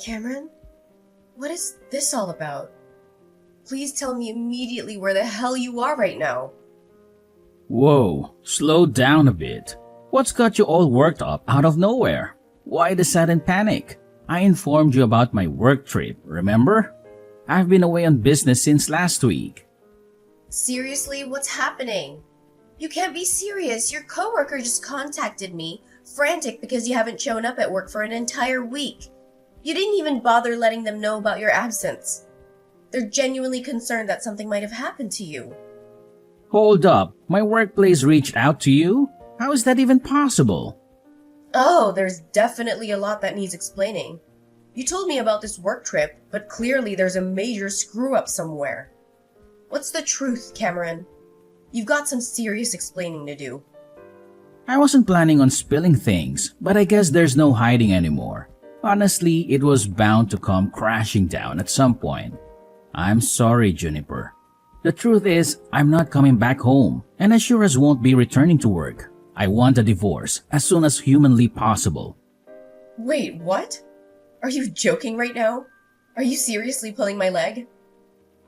Cameron, what is this all about? Please tell me immediately where the hell you are right now. Whoa, slow down a bit. What's got you all worked up out of nowhere? Why the sudden panic? I informed you about my work trip, remember? I've been away on business since last week. Seriously, what's happening? You can't be serious. Your coworker just contacted me, frantic because you haven't shown up at work for an entire week. You didn't even bother letting them know about your absence. They're genuinely concerned that something might have happened to you. Hold up, my workplace reached out to you? How is that even possible? Oh, there's definitely a lot that needs explaining. You told me about this work trip, but clearly there's a major screw-up somewhere. What's the truth, Cameron? You've got some serious explaining to do. I wasn't planning on spilling things, but I guess there's no hiding anymore. Honestly, it was bound to come crashing down at some point. I'm sorry, Juniper. The truth is, I'm not coming back home, and I sure as won't be returning to work. I want a divorce as soon as humanly possible. Wait, what? Are you joking right now? Are you seriously pulling my leg?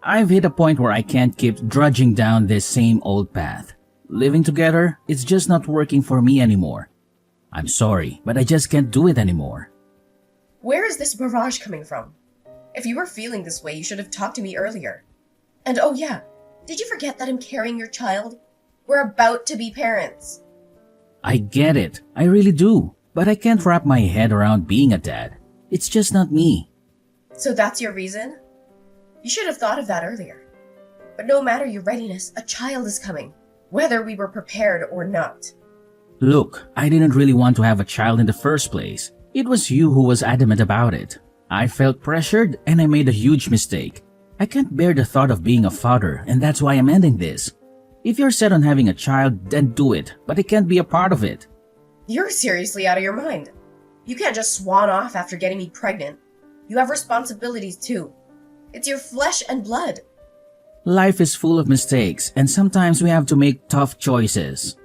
I've hit a point where I can't keep drudging down this same old path. Living together, it's just not working for me anymore. I'm sorry, but I just can't do it anymore. Where is this barrage coming from? If you were feeling this way, you should have talked to me earlier. And oh yeah, did you forget that I'm carrying your child? We're about to be parents. I get it, I really do, but I can't wrap my head around being a dad. It's just not me. So that's your reason? You should have thought of that earlier. But no matter your readiness, a child is coming, whether we were prepared or not. Look, I didn't really want to have a child in the first place. It was you who was adamant about it. I felt pressured and I made a huge mistake. I can't bear the thought of being a father, and that's why I'm ending this. If you're set on having a child, then do it, but I can't be a part of it. You're seriously out of your mind. You can't just swan off after getting me pregnant. You have responsibilities too. It's your flesh and blood. Life is full of mistakes, and sometimes we have to make tough choices.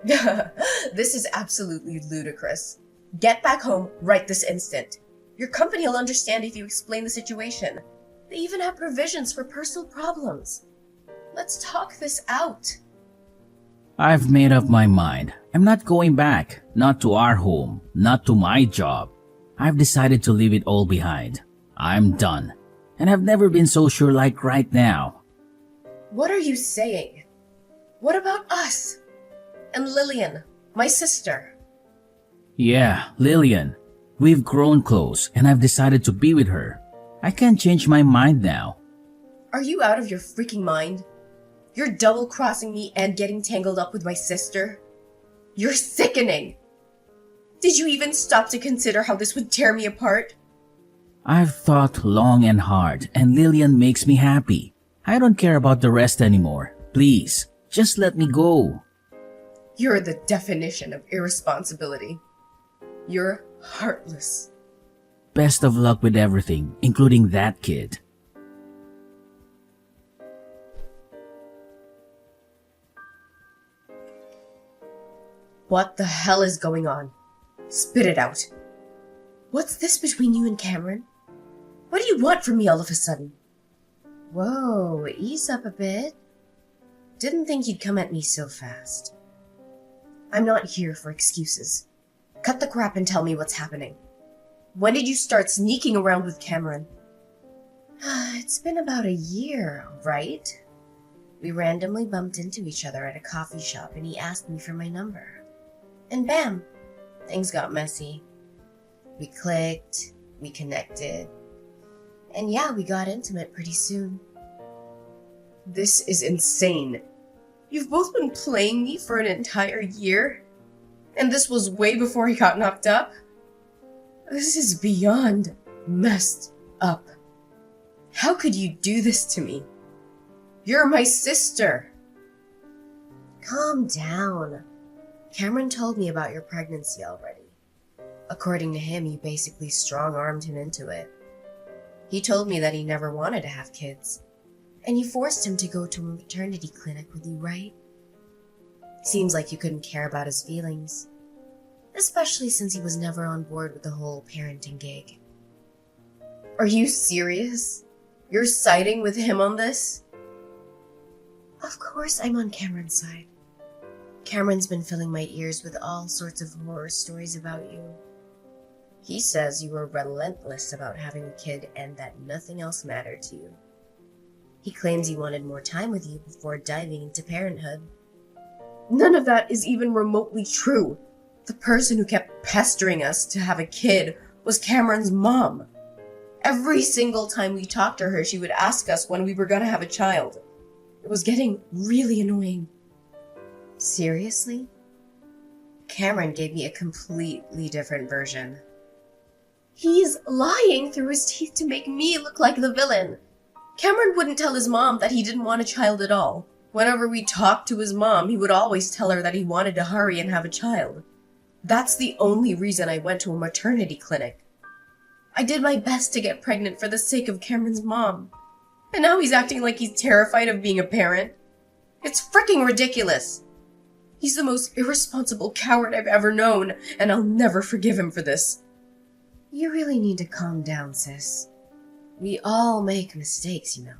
This is absolutely ludicrous. Get back home right this instant. Your company will understand if you explain the situation. They even have provisions for personal problems. Let's talk this out. I've made up my mind. I'm not going back. Not to our home. Not to my job. I've decided to leave it all behind. I'm done. And I've never been so sure like right now. What are you saying? What about us? And Lillian, my sister? Yeah, Lillian. We've grown close and I've decided to be with her. I can't change my mind now. Are you out of your freaking mind? You're double-crossing me and getting tangled up with my sister? You're sickening! Did you even stop to consider how this would tear me apart? I've thought long and hard, and Lillian makes me happy. I don't care about the rest anymore. Please, just let me go. You're the definition of irresponsibility. You're heartless. Best of luck with everything, including that kid. What the hell is going on? Spit it out. What's this between you and Cameron? What do you want from me all of a sudden? Whoa, ease up a bit. Didn't think you'd come at me so fast. I'm not here for excuses. Cut the crap and tell me what's happening. When did you start sneaking around with Cameron? It's been about a year, right? We randomly bumped into each other at a coffee shop and he asked me for my number. And bam, things got messy. We clicked, we connected, and yeah, we got intimate pretty soon. This is insane. You've both been playing me for an entire year? And this was way before he got knocked up? This is beyond messed up. How could you do this to me? You're my sister. Calm down. Cameron told me about your pregnancy already. According to him, you basically strong-armed him into it. He told me that he never wanted to have kids, and you forced him to go to a maternity clinic with you, right? Seems like you couldn't care about his feelings, especially since he was never on board with the whole parenting gig. Are you serious? You're siding with him on this? Of course I'm on Cameron's side. Cameron's been filling my ears with all sorts of horror stories about you. He says you were relentless about having a kid and that nothing else mattered to you. He claims he wanted more time with you before diving into parenthood. None of that is even remotely true. The person who kept pestering us to have a kid was Cameron's mom. Every single time we talked to her, she would ask us when we were going to have a child. It was getting really annoying. Seriously? Cameron gave me a completely different version. He's lying through his teeth to make me look like the villain. Cameron wouldn't tell his mom that he didn't want a child at all. Whenever we talked to his mom, he would always tell her that he wanted to hurry and have a child. That's the only reason I went to a maternity clinic. I did my best to get pregnant for the sake of Cameron's mom. And now he's acting like he's terrified of being a parent. It's freaking ridiculous. He's the most irresponsible coward I've ever known, and I'll never forgive him for this. You really need to calm down, sis. We all make mistakes, you know.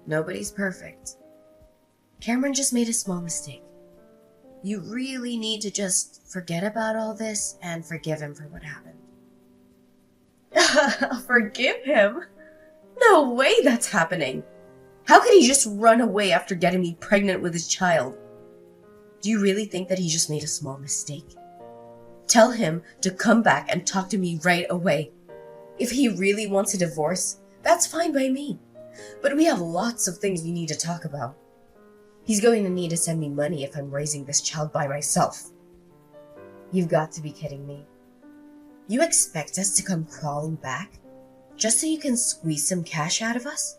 Nobody's perfect. Cameron just made a small mistake. You really need to just forget about all this and forgive him for what happened. Forgive him? No way that's happening. How could he just run away after getting me pregnant with his child? Do you really think that he just made a small mistake? Tell him to come back and talk to me right away. If he really wants a divorce, that's fine by me. But we have lots of things we need to talk about. He's going to need to send me money if I'm raising this child by myself. You've got to be kidding me. You expect us to come crawling back just so you can squeeze some cash out of us?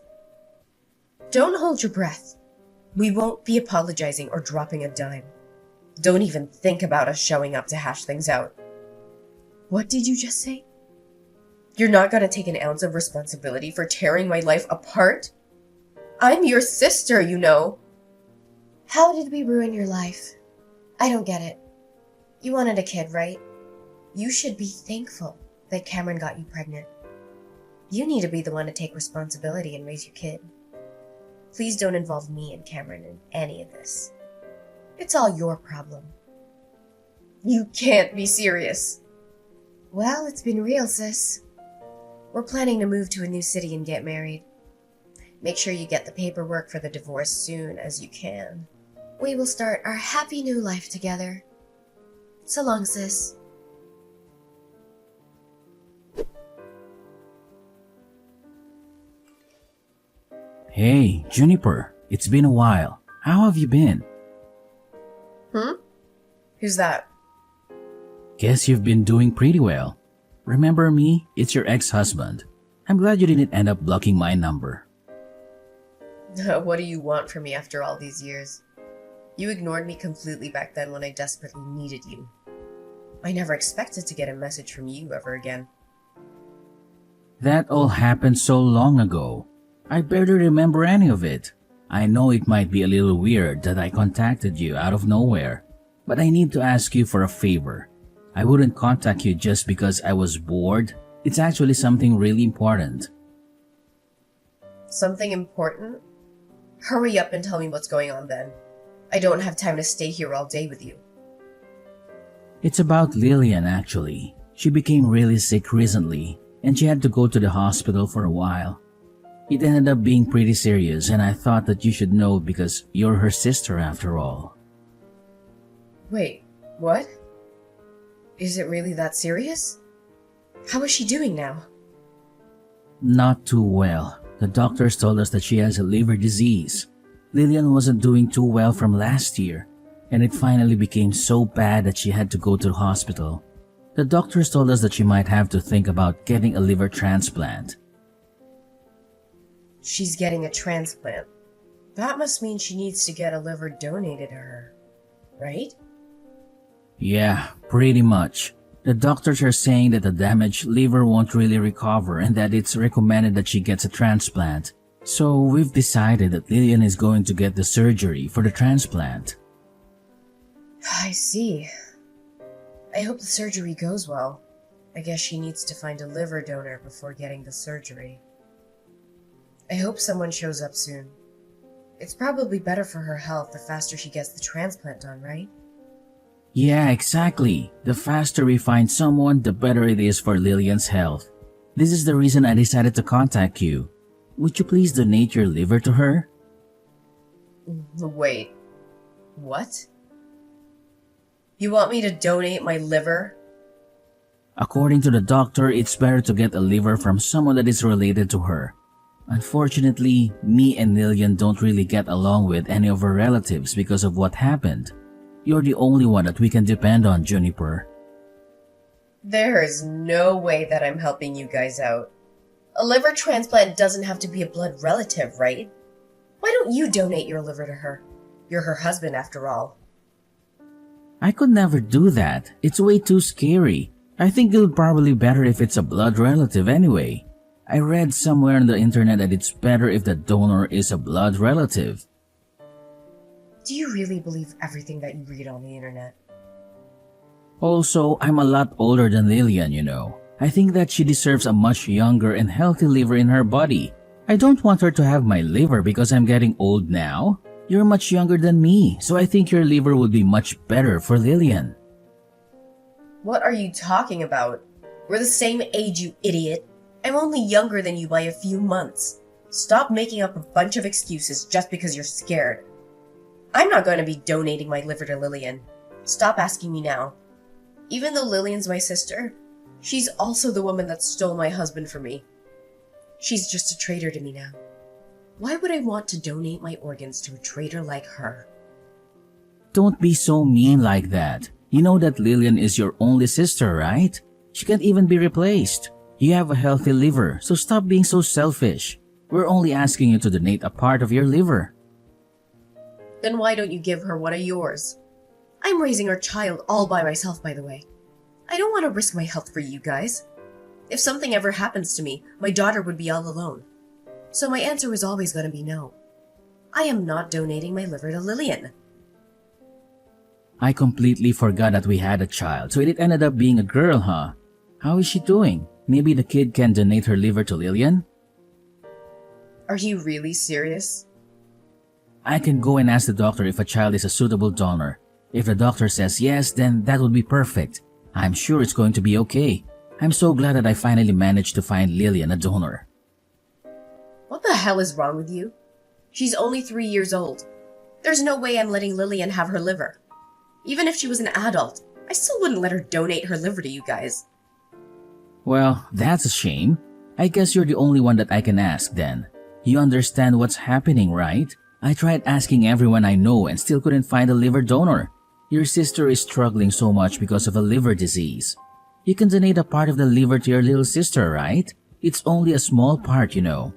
Don't hold your breath. We won't be apologizing or dropping a dime. Don't even think about us showing up to hash things out. What did you just say? You're not going to take an ounce of responsibility for tearing my life apart? I'm your sister, you know. How did we ruin your life? I don't get it. You wanted a kid, right? You should be thankful that Cameron got you pregnant. You need to be the one to take responsibility and raise your kid. Please don't involve me and Cameron in any of this. It's all your problem. You can't be serious. Well, it's been real, sis. We're planning to move to a new city and get married. Make sure you get the paperwork for the divorce soon as you can. We will start our happy new life together. So long, sis. Hey, Juniper, it's been a while. How have you been? Who's that? Guess you've been doing pretty well. Remember me? It's your ex-husband. I'm glad you didn't end up blocking my number. What do you want from me after all these years? You ignored me completely back then when I desperately needed you. I never expected to get a message from you ever again. That all happened so long ago. I barely remember any of it. I know it might be a little weird that I contacted you out of nowhere, but I need to ask you for a favor. I wouldn't contact you just because I was bored. It's actually something really important. Something important? Hurry up and tell me what's going on then. I don't have time to stay here all day with you. It's about Lillian, actually. She became really sick recently, and she had to go to the hospital for a while. It ended up being pretty serious, and I thought that you should know because you're her sister after all. Wait, what? Is it really that serious? How is she doing now? Not too well. The doctors told us that she has a liver disease. Lillian wasn't doing too well from last year, and it finally became so bad that she had to go to the hospital. The doctors told us that she might have to think about getting a liver transplant. She's getting a transplant. That must mean she needs to get a liver donated to her, right? Yeah, pretty much. The doctors are saying that the damaged liver won't really recover and that it's recommended that she gets a transplant. So we've decided that Lillian is going to get the surgery for the transplant. I see. I hope the surgery goes well. I guess she needs to find a liver donor before getting the surgery. I hope someone shows up soon. It's probably better for her health the faster she gets the transplant done, right? Yeah, exactly. The faster we find someone, the better it is for Lillian's health. This is the reason I decided to contact you. Would you please donate your liver to her? Wait, what? You want me to donate my liver? According to the doctor, it's better to get a liver from someone that is related to her. Unfortunately, me and Lillian don't really get along with any of her relatives because of what happened. You're the only one that we can depend on, Juniper. There is no way that I'm helping you guys out. A liver transplant doesn't have to be a blood relative, right? Why don't you donate your liver to her? You're her husband after all. I could never do that. It's way too scary. I think it'll probably be better if it's a blood relative anyway. I read somewhere on the internet that it's better if the donor is a blood relative. Do you really believe everything that you read on the internet? Also, I'm a lot older than Lillian, you know. I think that she deserves a much younger and healthy liver in her body. I don't want her to have my liver because I'm getting old now. You're much younger than me, so I think your liver would be much better for Lillian. What are you talking about? We're the same age, you idiot. I'm only younger than you by a few months. Stop making up a bunch of excuses just because you're scared. I'm not going to be donating my liver to Lillian. Stop asking me now. Even though Lillian's my sister, she's also the woman that stole my husband from me. She's just a traitor to me now. Why would I want to donate my organs to a traitor like her? Don't be so mean like that. You know that Lillian is your only sister, right? She can't even be replaced. You have a healthy liver, so stop being so selfish. We're only asking you to donate a part of your liver. Then why don't you give her one of yours? I'm raising our child all by myself, by the way. I don't want to risk my health for you guys. If something ever happens to me, my daughter would be all alone. So my answer was always going to be no. I am not donating my liver to Lillian. I completely forgot that we had a child, so it ended up being a girl, huh? How is she doing? Maybe the kid can donate her liver to Lillian? Are you really serious? I can go and ask the doctor if a child is a suitable donor. If the doctor says yes, then that would be perfect. I'm sure it's going to be okay. I'm so glad that I finally managed to find Lillian a donor. What the hell is wrong with you? She's only 3 years old. There's no way I'm letting Lillian have her liver. Even if she was an adult, I still wouldn't let her donate her liver to you guys. Well, that's a shame. I guess you're the only one that I can ask then. You understand what's happening, right? I tried asking everyone I know and still couldn't find a liver donor. Your sister is struggling so much because of a liver disease. You can donate a part of the liver to your little sister, right? It's only a small part, you know.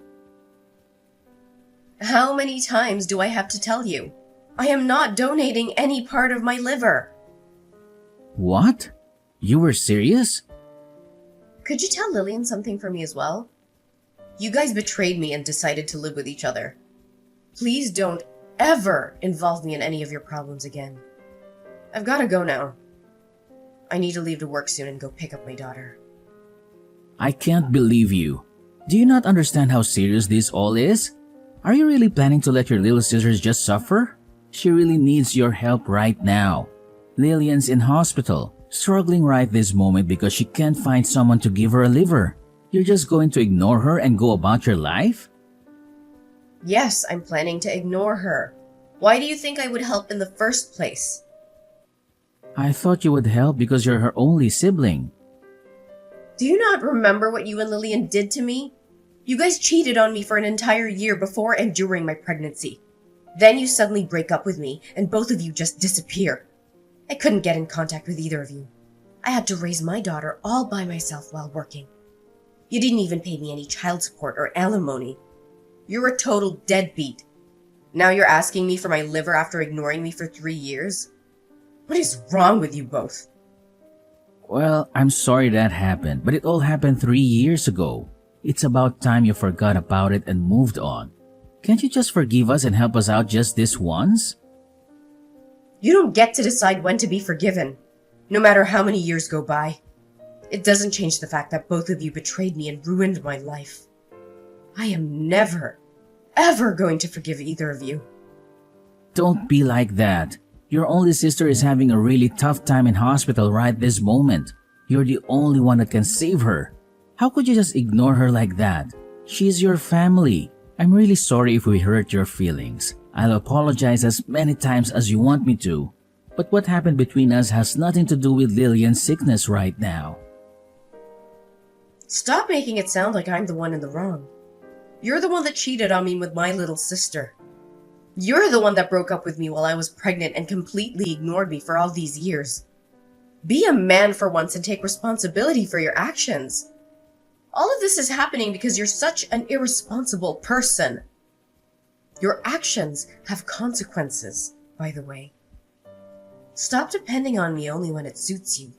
How many times do I have to tell you? I am not donating any part of my liver. What? You were serious? Could you tell Lillian something for me as well? You guys betrayed me and decided to live with each other. Please don't ever involve me in any of your problems again. I've got to go now. I need to leave to work soon and go pick up my daughter. I can't believe you. Do you not understand how serious this all is? Are you really planning to let your little sisters just suffer? She really needs your help right now. Lillian's in hospital, struggling right this moment because she can't find someone to give her a liver. You're just going to ignore her and go about your life? Yes, I'm planning to ignore her. Why do you think I would help in the first place? I thought you would help because you're her only sibling. Do you not remember what you and Lillian did to me? You guys cheated on me for an entire year before and during my pregnancy. Then you suddenly break up with me, and both of you just disappear. I couldn't get in contact with either of you. I had to raise my daughter all by myself while working. You didn't even pay me any child support or alimony. You're a total deadbeat. Now you're asking me for my liver after ignoring me for 3 years? What is wrong with you both? Well, I'm sorry that happened, but it all happened 3 years ago. It's about time you forgot about it and moved on. Can't you just forgive us and help us out just this once? You don't get to decide when to be forgiven, no matter how many years go by. It doesn't change the fact that both of you betrayed me and ruined my life. I am never, ever going to forgive either of you. Don't be like that. Your only sister is having a really tough time in hospital right this moment. You're the only one that can save her. How could you just ignore her like that? She's your family. I'm really sorry if we hurt your feelings. I'll apologize as many times as you want me to. But what happened between us has nothing to do with Lillian's sickness right now. Stop making it sound like I'm the one in the wrong. You're the one that cheated on me with my little sister. You're the one that broke up with me while I was pregnant and completely ignored me for all these years. Be a man for once and take responsibility for your actions. All of this is happening because you're such an irresponsible person. Your actions have consequences, by the way. Stop depending on me only when it suits you.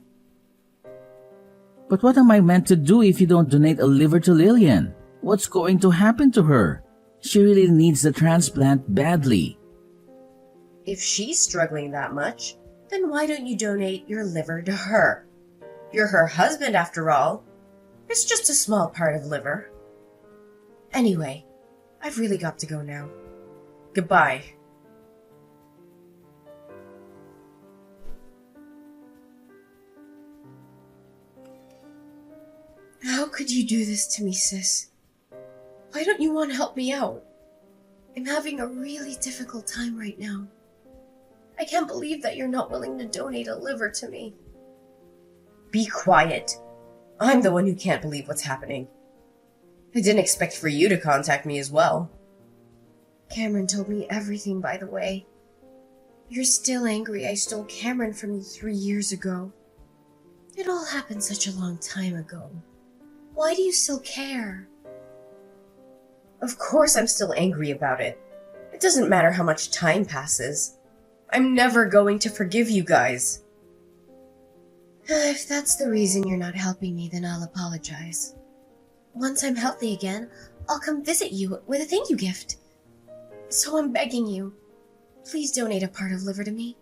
But what am I meant to do if you don't donate a liver to Lillian? What's going to happen to her? She really needs the transplant badly. If she's struggling that much, then why don't you donate your liver to her? You're her husband after all. It's just a small part of liver. Anyway, I've really got to go now. Goodbye. How could you do this to me, sis? Why don't you want to help me out? I'm having a really difficult time right now. I can't believe that you're not willing to donate a liver to me. Be quiet. I'm the one who can't believe what's happening. I didn't expect for you to contact me as well. Cameron told me everything, by the way. You're still angry I stole Cameron from you 3 years ago. It all happened such a long time ago. Why do you still care? Of course I'm still angry about it. It doesn't matter how much time passes. I'm never going to forgive you guys. If that's the reason you're not helping me, then I'll apologize. Once I'm healthy again, I'll come visit you with a thank you gift. So I'm begging you, please donate a part of liver to me.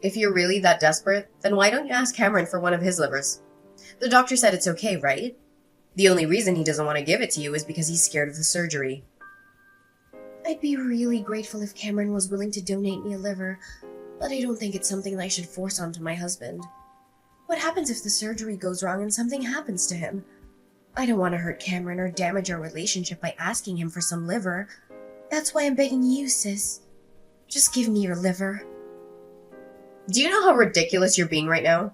If you're really that desperate, then why don't you ask Cameron for one of his livers? The doctor said it's okay, right? The only reason he doesn't want to give it to you is because he's scared of the surgery. I'd be really grateful if Cameron was willing to donate me a liver, but I don't think it's something I should force onto my husband. What happens if the surgery goes wrong and something happens to him? I don't want to hurt Cameron or damage our relationship by asking him for some liver. That's why I'm begging you, sis. Just give me your liver. Do you know how ridiculous you're being right now?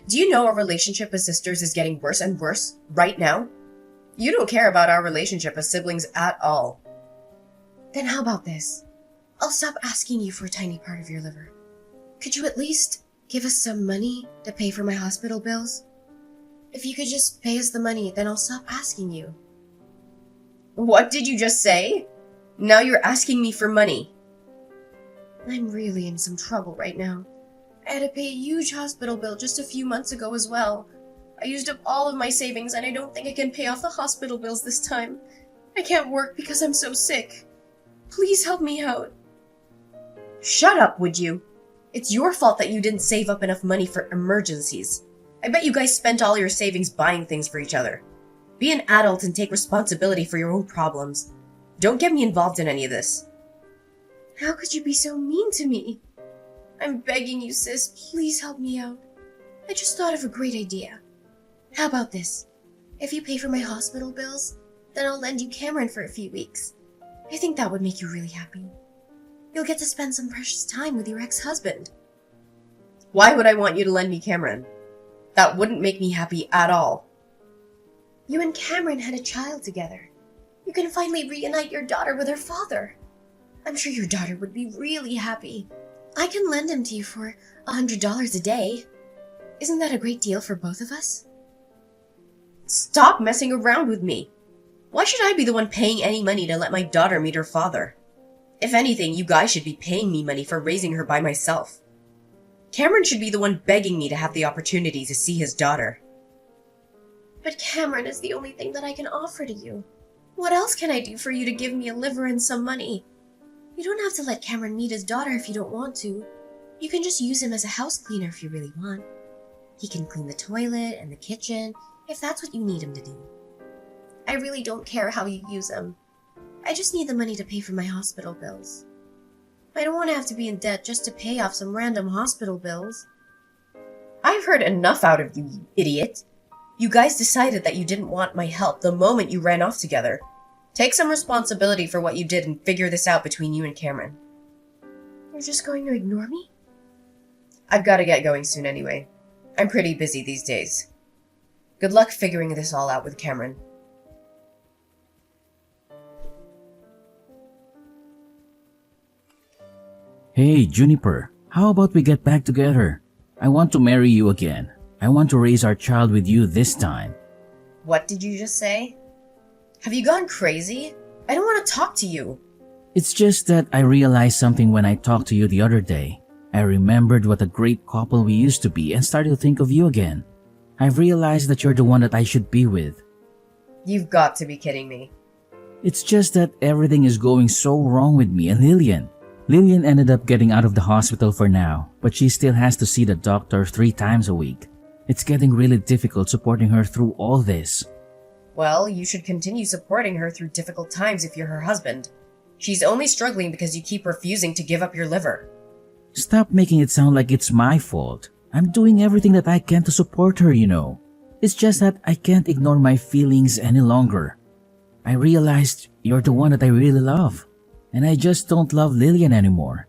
Do you know our relationship as sisters is getting worse and worse right now? You don't care about our relationship as siblings at all. Then how about this? I'll stop asking you for a tiny part of your liver. Could you at least give us some money to pay for my hospital bills? If you could just pay us the money, then I'll stop asking you. What did you just say? Now you're asking me for money. I'm really in some trouble right now. I had to pay a huge hospital bill just a few months ago as well. I used up all of my savings and I don't think I can pay off the hospital bills this time. I can't work because I'm so sick. Please help me out. Shut up, would you? It's your fault that you didn't save up enough money for emergencies. I bet you guys spent all your savings buying things for each other. Be an adult and take responsibility for your own problems. Don't get me involved in any of this. How could you be so mean to me? I'm begging you, sis, please help me out. I just thought of a great idea. How about this? If you pay for my hospital bills, then I'll lend you Cameron for a few weeks. I think that would make you really happy. You'll get to spend some precious time with your ex-husband. Why would I want you to lend me Cameron? That wouldn't make me happy at all. You and Cameron had a child together. You can finally reunite your daughter with her father. I'm sure your daughter would be really happy. I can lend him to you for $100 a day. Isn't that a great deal for both of us? Stop messing around with me. Why should I be the one paying any money to let my daughter meet her father? If anything, you guys should be paying me money for raising her by myself. Cameron should be the one begging me to have the opportunity to see his daughter. But Cameron is the only thing that I can offer to you. What else can I do for you to give me a liver and some money? You don't have to let Cameron meet his daughter if you don't want to. You can just use him as a house cleaner if you really want. He can clean the toilet and the kitchen, if that's what you need him to do. I really don't care how you use him. I just need the money to pay for my hospital bills. I don't want to have to be in debt just to pay off some random hospital bills. I've heard enough out of you, you idiot. You guys decided that you didn't want my help the moment you ran off together. Take some responsibility for what you did and figure this out between you and Cameron. You're just going to ignore me? I've got to get going soon anyway. I'm pretty busy these days. Good luck figuring this all out with Cameron. Hey, Juniper, how about we get back together? I want to marry you again. I want to raise our child with you this time. What did you just say? Have you gone crazy? I don't want to talk to you. It's just that I realized something when I talked to you the other day. I remembered what a great couple we used to be and started to think of you again. I've realized that you're the one that I should be with. You've got to be kidding me. It's just that everything is going so wrong with me and Lillian. Lillian ended up getting out of the hospital for now, but she still has to see the doctor 3 times a week. It's getting really difficult supporting her through all this. Well, you should continue supporting her through difficult times if you're her husband. She's only struggling because you keep refusing to give up your liver. Stop making it sound like it's my fault. I'm doing everything that I can to support her, you know. It's just that I can't ignore my feelings any longer. I realized you're the one that I really love, and I just don't love Lillian anymore.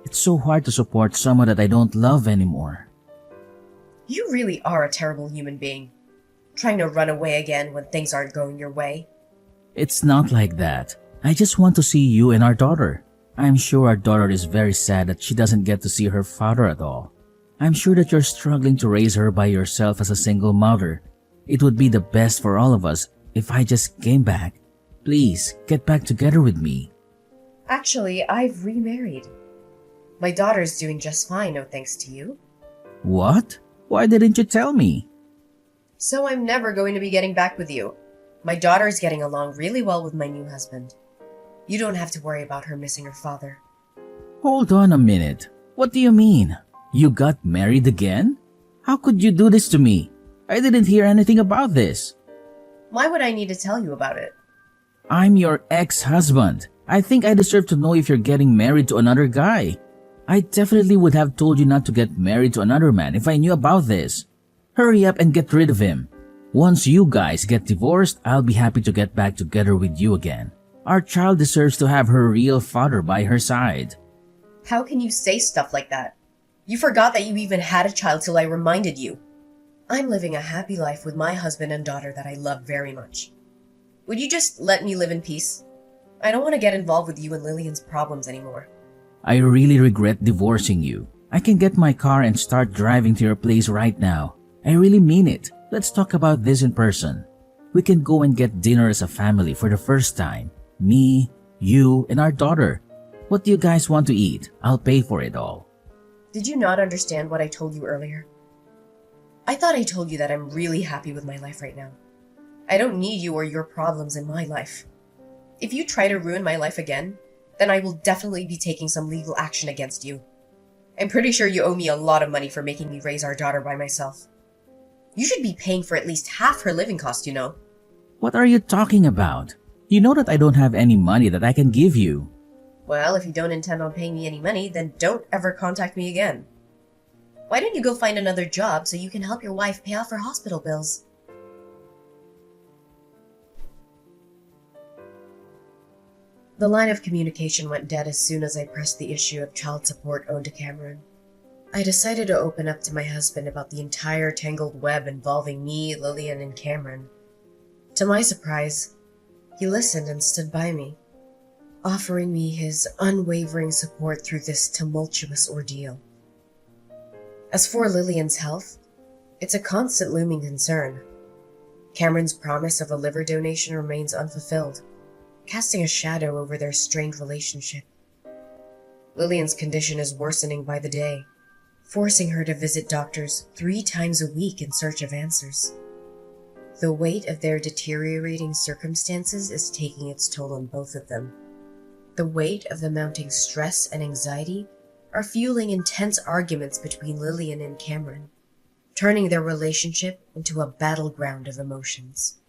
It's so hard to support someone that I don't love anymore. You really are a terrible human being. Trying to run away again when things aren't going your way. It's not like that. I just want to see you and our daughter. I'm sure our daughter is very sad that she doesn't get to see her father at all. I'm sure that you're struggling to raise her by yourself as a single mother. It would be the best for all of us if I just came back. Please, get back together with me. Actually, I've remarried. My daughter's doing just fine, no thanks to you. What? Why didn't you tell me? So I'm never going to be getting back with you. My daughter's getting along really well with my new husband. You don't have to worry about her missing her father. Hold on a minute. What do you mean? You got married again? How could you do this to me? I didn't hear anything about this. Why would I need to tell you about it? I'm your ex-husband. I think I deserve to know if you're getting married to another guy. I definitely would have told you not to get married to another man if I knew about this. Hurry up and get rid of him. Once you guys get divorced, I'll be happy to get back together with you again. Our child deserves to have her real father by her side. How can you say stuff like that? You forgot that you even had a child till I reminded you. I'm living a happy life with my husband and daughter that I love very much. Would you just let me live in peace? I don't want to get involved with you and Lillian's problems anymore. I really regret divorcing you. I can get my car and start driving to your place right now. I really mean it. Let's talk about this in person. We can go and get dinner as a family for the first time. Me, you, and our daughter. What do you guys want to eat? I'll pay for it all. Did you not understand what I told you earlier? I thought I told you that I'm really happy with my life right now. I don't need you or your problems in my life. If you try to ruin my life again, then I will definitely be taking some legal action against you. I'm pretty sure you owe me a lot of money for making me raise our daughter by myself. You should be paying for at least half her living cost, you know. What are you talking about? You know that I don't have any money that I can give you. Well, if you don't intend on paying me any money, then don't ever contact me again. Why don't you go find another job so you can help your wife pay off her hospital bills? The line of communication went dead as soon as I pressed the issue of child support owed to Cameron. I decided to open up to my husband about the entire tangled web involving me, Lillian, and Cameron. To my surprise, he listened and stood by me, offering me his unwavering support through this tumultuous ordeal. As for Lillian's health, it's a constant looming concern. Cameron's promise of a liver donation remains unfulfilled, casting a shadow over their strained relationship. Lillian's condition is worsening by the day, forcing her to visit doctors 3 times a week in search of answers. The weight of their deteriorating circumstances is taking its toll on both of them. The weight of the mounting stress and anxiety are fueling intense arguments between Lillian and Cameron. turning their relationship into a battleground of emotions.